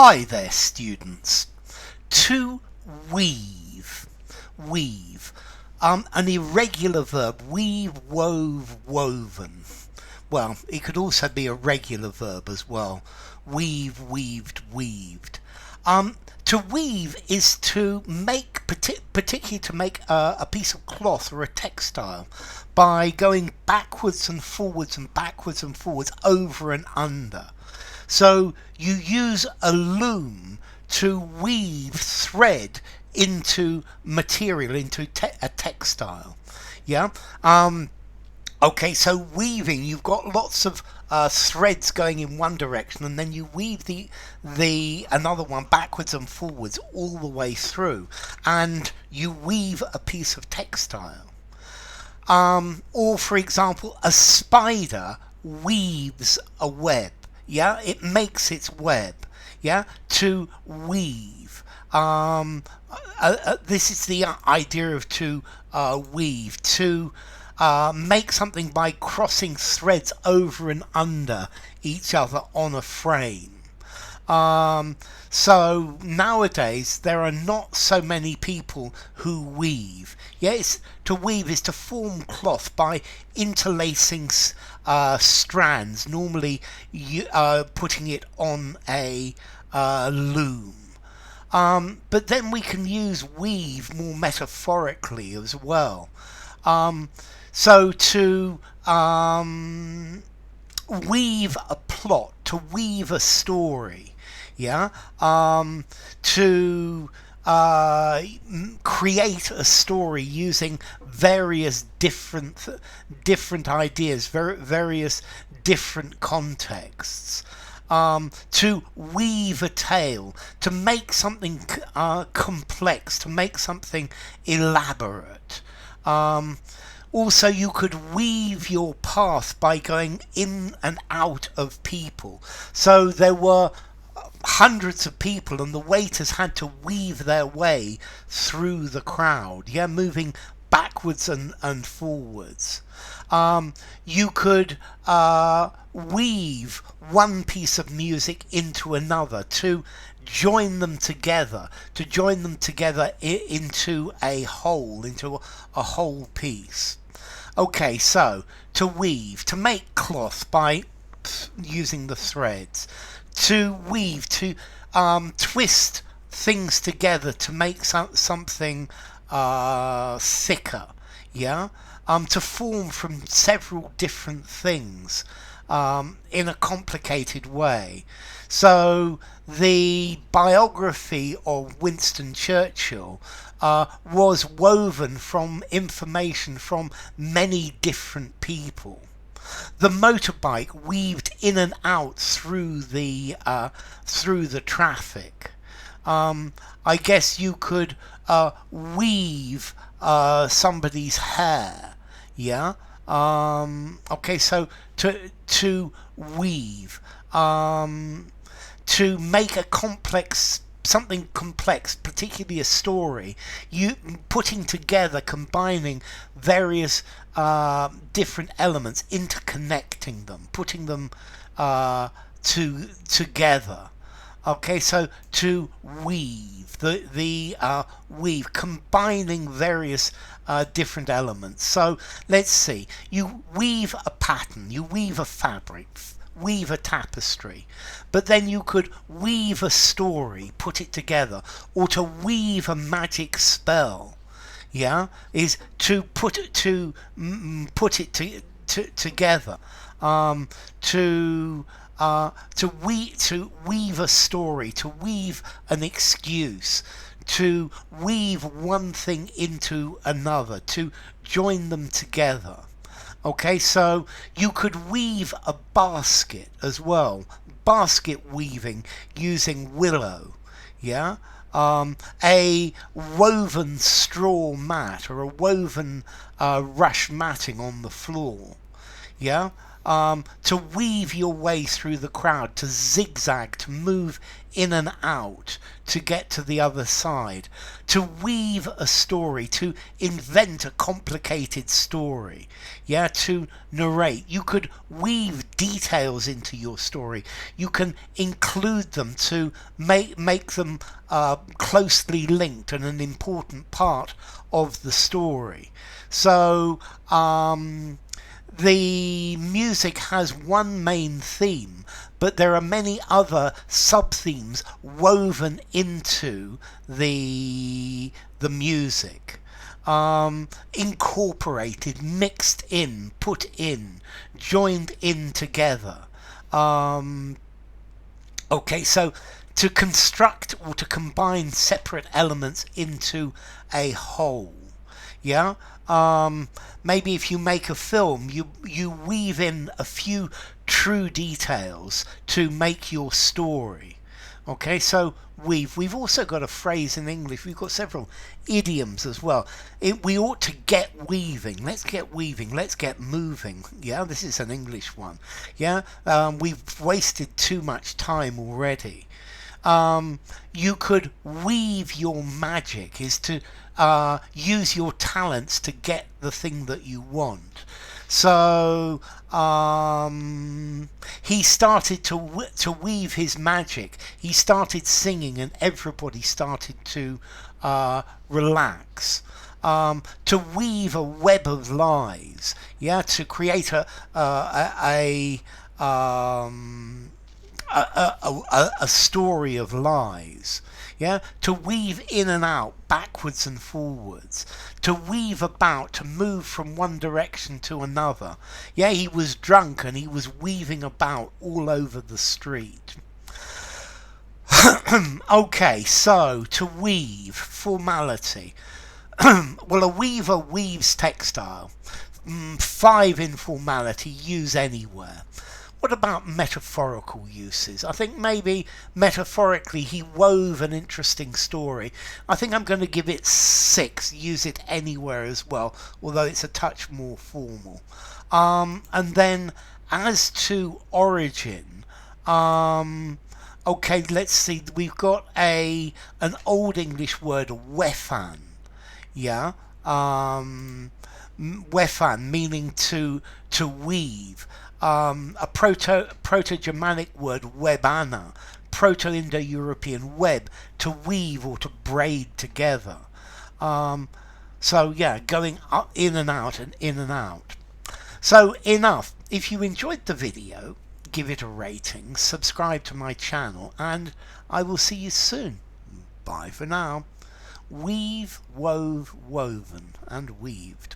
Hi there, students. To weave. Weave. An irregular verb. Weave, wove, woven. Well, it could also be a regular verb as well. Weave, weaved, weaved. To weave is to make, particularly to make a piece of cloth or a textile by going backwards and forwards and backwards and forwards, over and under. So you use a loom to weave thread into material, into a textile. Yeah. Okay, so weaving, you've got lots of threads going in one direction, and then you weave the another one backwards and forwards all the way through, and you weave a piece of textile. Or for example, a spider weaves a web. Yeah, it makes its web. Yeah, to weave. This is the idea of to weave. To make something by crossing threads over and under each other on a frame. So nowadays there are not so many people who weave. Yes, to weave is to form cloth by interlacing strands, normally putting it on a loom. But then we can use weave more metaphorically as well. So to weave a plot, to weave a story, yeah, to create a story using various different ideas, various different contexts. To weave a tale, to make something complex, to make something elaborate. Also, you could weave your path by going in and out of people. So there were hundreds of people, and the waiters had to weave their way through the crowd, yeah, moving backwards and forwards. You could weave one piece of music into another, to join them together, into a whole piece. Okay, so to weave, to make cloth by using the threads. To weave, to twist things together to make something thicker, yeah. To form from several different things in a complicated way. So the biography of Winston Churchill was woven from information from many different people. The motorbike weaved in and out through the traffic. I guess you could weave somebody's hair. Yeah. Okay. So to weave, to make a something complex, particularly a story, you putting together, combining various different elements, interconnecting them, putting them together. Okay, so to weave, the weave, combining various different elements. So let's see, you weave a pattern, you weave a fabric, weave a tapestry, but then you could weave a story, put it together, or to weave a magic spell. Yeah, is to put it together. To weave a story, to weave an excuse, to weave one thing into another, to join them together. Okay, so you could weave a basket as well, basket weaving using willow, yeah. A woven straw mat or a woven rush matting on the floor, yeah. to weave your way through the crowd, to zigzag, to move in and out, to get to the other side, to weave a story, to invent a complicated story, yeah, to narrate. You could weave details into your story. You can include them to make them closely linked and an important part of the story. So the music has one main theme, but there are many other sub-themes woven into the music, incorporated, mixed in, put in, joined in together. Okay, so to construct or to combine separate elements into a whole. Yeah, maybe if you make a film, you weave in a few true details to make your story. Okay, so we've also got a phrase in English. We've got several idioms as well. We ought to get weaving. Let's get weaving. Let's get moving. Yeah, this is an English one. Yeah, we've wasted too much time already. You could weave your magic, is to use your talents to get the thing that you want. So he started to weave his magic. He started singing, and everybody started to relax. To weave a web of lies, yeah, to create a story of lies, yeah, to weave in and out, backwards and forwards, to weave about, to move from one direction to another. Yeah, he was drunk and he was weaving about all over the street. Okay, so to weave, formality. Well, a weaver weaves textile. 5 informality, use anywhere. What about metaphorical uses? I think maybe metaphorically he wove an interesting story. I think I'm going to give it 6, use it anywhere as well, although it's a touch more formal. And then as to origin, okay, let's see, we've got an Old English word, wefan, yeah, wefan, meaning to weave. A Proto-Germanic word, webana, Proto-Indo-European web, to weave or to braid together. So yeah, going up, in and out and in and out. So enough. If you enjoyed the video, give it a rating, subscribe to my channel, and I will see you soon. Bye for now. Weave, wove, woven, and weaved.